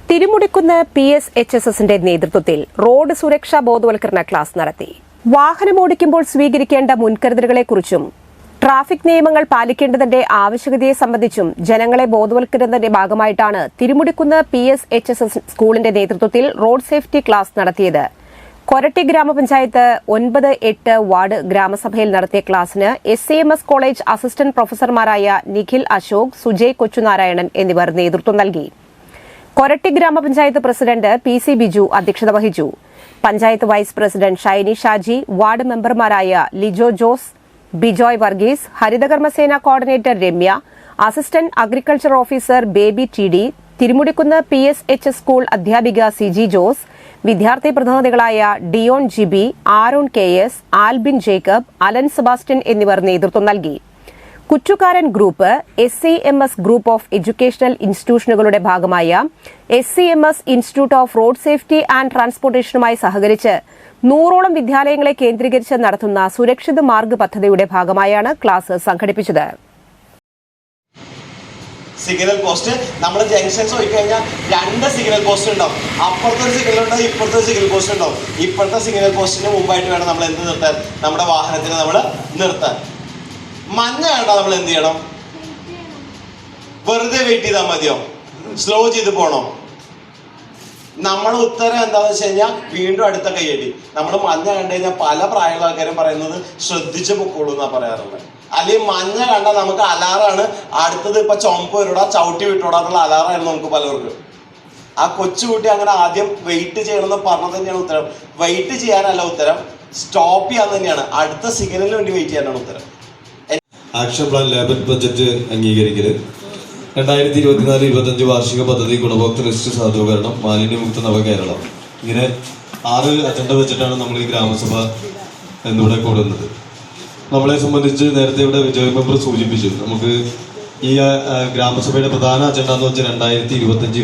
തിരുമുടിക്കുന്ന് PSHSSന്റെ നേതൃത്വത്തിൽ റോഡ് സുരക്ഷാ ബോധവൽക്കരണ ക്ലാസ് നടത്തി. വാഹനമോടിക്കുമ്പോൾ സ്വീകരിക്കേണ്ട മുൻകരുതലുകളെക്കുറിച്ചും ട്രാഫിക് നിയമങ്ങൾ പാലിക്കേണ്ടതിന്റെ ആവശ്യകതയെ സംബന്ധിച്ചും ജനങ്ങളെ ബോധവൽക്കരണത്തിന്റെ ഭാഗമായിട്ടാണ് തിരുമുടിക്കുന്ന് PSHSS സ്കൂളിന്റെ നേതൃത്വത്തിൽ റോഡ് സേഫ്റ്റി ക്ലാസ് നടത്തിയത്. കൊരട്ടി ഗ്രാമപഞ്ചായത്ത് 9-8 വാർഡ് ഗ്രാമസഭയിൽ നടത്തിയ ക്ലാസിന് SCMS കോളേജ് അസിസ്റ്റന്റ് പ്രൊഫസർമാരായ നിഖിൽ അശോക്, സുജയ് കൊച്ചുനാരായണൻ എന്നിവർ നേതൃത്വം നൽകി. കൊരട്ടി ഗ്രാമപഞ്ചായത്ത് പ്രസിഡന്റ് PC ബിജു അധ്യക്ഷത വഹിച്ചു. Panchayat vice president Shiny Shaji, ward മെമ്പർമാരായ ലിജോ ജോസ്, ബിജോയ് വർഗീസ്, ഹരിതകർമ്മസേന coordinator Ramya, assistant agriculture officer Baby TD, Thirumudikkunnu PSHS school അധ്യാപിക CG ജോസ്, വിദ്യാർത്ഥി പ്രതിനിധികളായ ഡിയോൺ ജിബി, ആരോൺ KS, ആൽബിൻ ജേക്കബ്, അലൻ സെബാസ്റ്റ്യൻ എന്നിവർ നേതൃത്വം നൽകി. Kuttukaran group, SCMS group of educational ഇൻസ്റ്റിറ്റ്യൂഷനുകളുടെ ഭാഗമായ SCMS institute of road safety and ട്രാൻസ്പോർട്ടേഷനുമായി സഹകരിച്ച് 100ഓളം വിദ്യാലയങ്ങളെ കേന്ദ്രീകരിച്ച് നടത്തുന്ന സുരക്ഷിത മാർഗ് പദ്ധതിയുടെ ഭാഗമായാണ് ക്ലാസ് സംഘടിപ്പിച്ചത്. സിഗ്നൽ പോസ്റ്റ് നമ്മൾ ജംഗ്ഷൻസ് പോയി കഴിഞ്ഞാൽ 2 സിഗ്നൽ പോസ്റ്റ് ഉണ്ടാവും. അപ്പുറത്തെ ഒരു സിഗ്നൽ ഉണ്ടാവും, ഇപ്പുറത്തെ ഒരു സിഗ്നൽ പോസ്റ്റ് ഉണ്ടാവും. ഇപ്പോഴത്തെ സിഗ്നൽ പോസ്റ്റിന് മുമ്പായിട്ട് വേണം നമ്മൾ എന്ത് നിർത്താൻ, നമ്മുടെ വാഹനത്തിന് നമ്മൾ നിർത്താൻ. മഞ്ഞ കണ്ടാൽ നമ്മൾ എന്ത് ചെയ്യണം? വെറുതെ വെയിറ്റ് ചെയ്താൽ മതിയോ? സ്ലോ ചെയ്ത് പോണോ? നമ്മുടെ ഉത്തരം എന്താണെന്ന് വെച്ച് കഴിഞ്ഞാൽ വീണ്ടും അടുത്ത കൈയടി. നമ്മൾ മഞ്ഞ കണ്ടു കഴിഞ്ഞാൽ പല പ്രായമുള്ള ആൾക്കാരും പറയുന്നത് ശ്രദ്ധിച്ച് പൊക്കോളൂ എന്നാ പറയാറുള്ളത്. അല്ലെങ്കിൽ മഞ്ഞ കണ്ടാൽ നമുക്ക് അലാറാണ്, അടുത്തത് ഇപ്പൊ ചുമപ്പ് വരൂടാ, ചവിട്ടി വിട്ടോടാ എന്നുള്ള അലാറായിരുന്നു നമുക്ക് പലർക്കും. ആ കൊച്ചുകുട്ടി അങ്ങനെ ആദ്യം വെയിറ്റ് ചെയ്യണമെന്ന് പറഞ്ഞത് തന്നെയാണ് ഉത്തരം. വെയിറ്റ് ചെയ്യാനല്ല ഉത്തരം, സ്റ്റോപ്പ് ചെയ്യാൻ തന്നെയാണ്. അടുത്ത സിഗ്നലിന് വേണ്ടി വെയിറ്റ് ചെയ്യാനാണ് ഉത്തരം. ആക്ഷൻ പ്ലാൻ ലേബർ ബജറ്റ് അംഗീകരിക്കല്, 2024-25 വാർഷിക പദ്ധതി, ഗുണഭോക്തൃ ലിസ്റ്റ് സാധൂകരണം, മാലിന്യമുക്ത നവകേരളം, ഇങ്ങനെ 6 അജണ്ട വെച്ചിട്ടാണ് നമ്മൾ ഈ ഗ്രാമസഭ എന്നിവിടെ കൂടുന്നത്. നമ്മളെ സംബന്ധിച്ച് നേരത്തെ ഇവിടെ വിജയ് മെമ്പർ സൂചിപ്പിച്ചു, നമുക്ക് ഈ ഗ്രാമസഭയുടെ പ്രധാന അജണ്ട എന്ന് വെച്ചാൽ 2025